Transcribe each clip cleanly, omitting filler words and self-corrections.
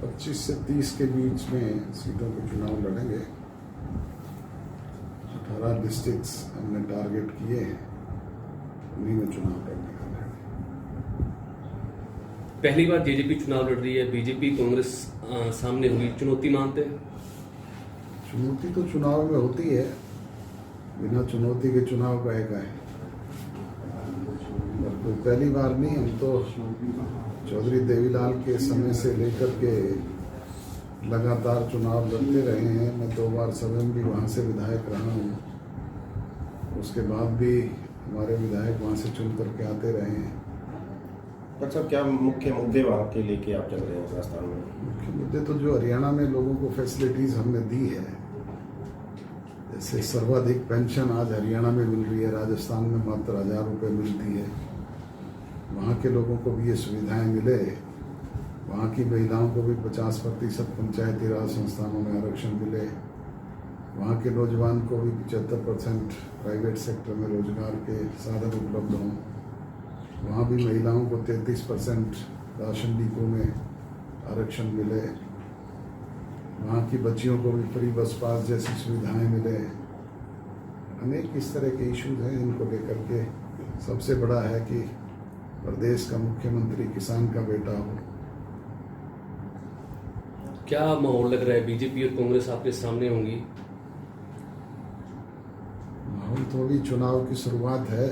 25 से 30 के बीच में सीटों के चुनाव लड़ेंगे। 18 डिस्ट्रिक्ट्स हमने टारगेट किए हैं, उन्हीं में चुनाव लड़ने का है। पहली बार जेजेपी चुनाव लड़ रही है, बीजेपी कांग्रेस सामने हुई, चुनौती मानते हैं? चुनौती तो चुनाव में होती है, बिना चुनौती के चुनाव का है। और कोई पहली बार नहीं, हम तो चौधरी देवीलाल के समय से लेकर के लगातार चुनाव लड़ते रहे हैं। मैं 2 बार स्वयं भी वहाँ से विधायक रहा हूँ, उसके बाद भी हमारे विधायक वहाँ से चुन करके आते रहे हैं। अच्छा, क्या मुख्य मुद्दे वहाँ के लेके आप चल रहे हैं राजस्थान में? मुख्य मुद्दे तो जो हरियाणा में लोगों को फैसिलिटीज हमने दी है, जैसे सर्वाधिक पेंशन आज हरियाणा में मिल रही है, राजस्थान में मात्र 1000 रुपये मिलती है। वहाँ के लोगों को भी ये सुविधाएं मिले, वहाँ की महिलाओं को भी 50% पंचायती राज संस्थानों में आरक्षण मिले, वहाँ के नौजवान को भी 75% प्राइवेट सेक्टर में रोजगार के साधन उपलब्ध हों, वहाँ भी महिलाओं को 33% राशन डिपो में आरक्षण मिले, वहाँ की बच्चियों को भी फ्री बस पास जैसी सुविधाएं मिले। अनेक इस तरह के इश्यूज हैं इनको लेकर के। सबसे बड़ा है कि प्रदेश का मुख्यमंत्री किसान का बेटा हो। क्या माहौल लग रहा है? बीजेपी और कांग्रेस आपके सामने होंगी? माहौल तो अभी चुनाव की शुरुआत है।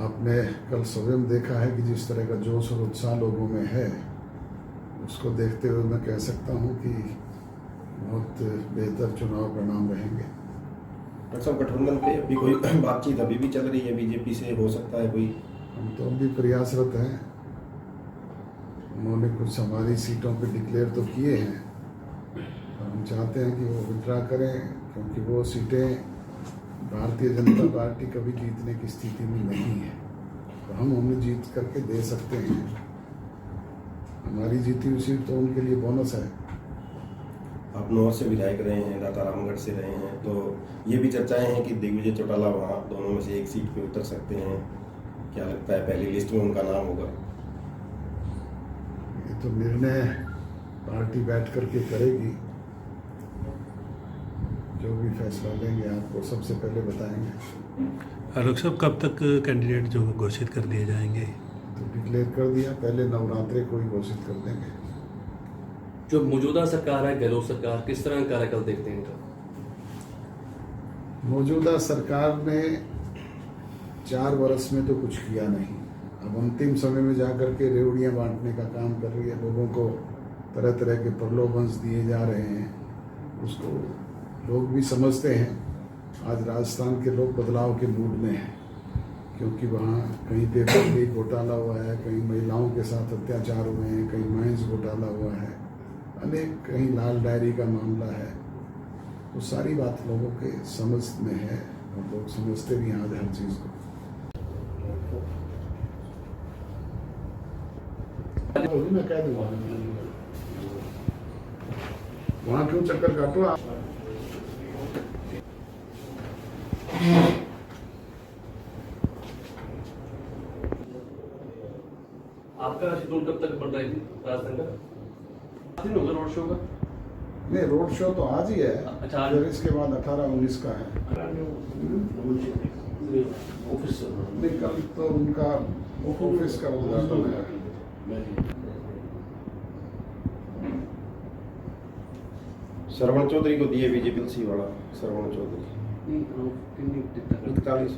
आपने कल स्वयं देखा है कि जिस तरह का जोश और उत्साह लोगों में है, उसको देखते हुए मैं कह सकता हूँ कि बहुत बेहतर चुनाव परिणाम रहेंगे। डॉक्टर साहब, गठबंधन पे अभी कोई बातचीत अभी भी चल रही है बीजेपी से? हो सकता है कोई? हम तो अभी प्रयासरत हैं। उन्होंने कुछ हमारी सीटों पे डिक्लेयर तो किए हैं, और हम चाहते हैं कि वो विड्रा करें, क्योंकि वो सीटें भारतीय जनता पार्टी कभी जीतने की स्थिति में नहीं है, तो हम उन्हें जीत करके दे सकते हैं। हमारी जीती हुई सीट तो उनके लिए बोनस है। आप नौर से विधायक रहे हैं, दाता रामगढ़ से रहे हैं, तो ये भी चर्चाएं हैं कि दिग्विजय चौटाला वहाँ दोनों में से एक सीट पे उतर सकते हैं। क्या लगता है, पहली लिस्ट में उनका नाम होगा? ये तो निर्णय पार्टी बैठ करके करेगी, जो भी फैसला लेंगे आपको सबसे पहले बताएंगे। आलोक साहब, कब तक कैंडिडेट जो घोषित कर दिए जाएंगे? तो डिक्लेयर कर दिया, पहले नवरात्रे को ही घोषित कर देंगे। जो मौजूदा सरकार है, गहलोत सरकार, किस तरह का कार्यकाल देखते हैं इनका? मौजूदा सरकार ने 4 वर्ष में तो कुछ किया नहीं। अब अंतिम समय में जाकर के रेवड़ियाँ बांटने का काम कर रही है, लोगों को तरह तरह के प्रलोभन दिए जा रहे हैं। उसको लोग भी समझते हैं। आज राजस्थान के लोग बदलाव के मूड में हैं, क्योंकि वहाँ कहीं पेपर लीक घोटाला हुआ है, कहीं महिलाओं के साथ अत्याचार हुए हैं, कहीं माइंस घोटाला हुआ है, अनेक कहीं लाल डायरी का मामला है। तो सारी बात लोगों के समझ में है, और लोग समझते भी हैं आज हर चीज़ को। मैं कह दूँगा, वहाँ क्यों चक्कर काटो आप? आपका शेड्यूल कब तक बढ़ रहा है राजस्थान का? दिन होगा रोड शो का? नहीं, रोड शो तो आज ही है। अच्छा, फिर इसके बाद 18-19 का है। ऑफिस नहीं, कल तो उनका ऑफिस का उद्घाटन है। श्रवण चौधरी को दिए बीजेपी वाला, श्रवण चौधरी 41।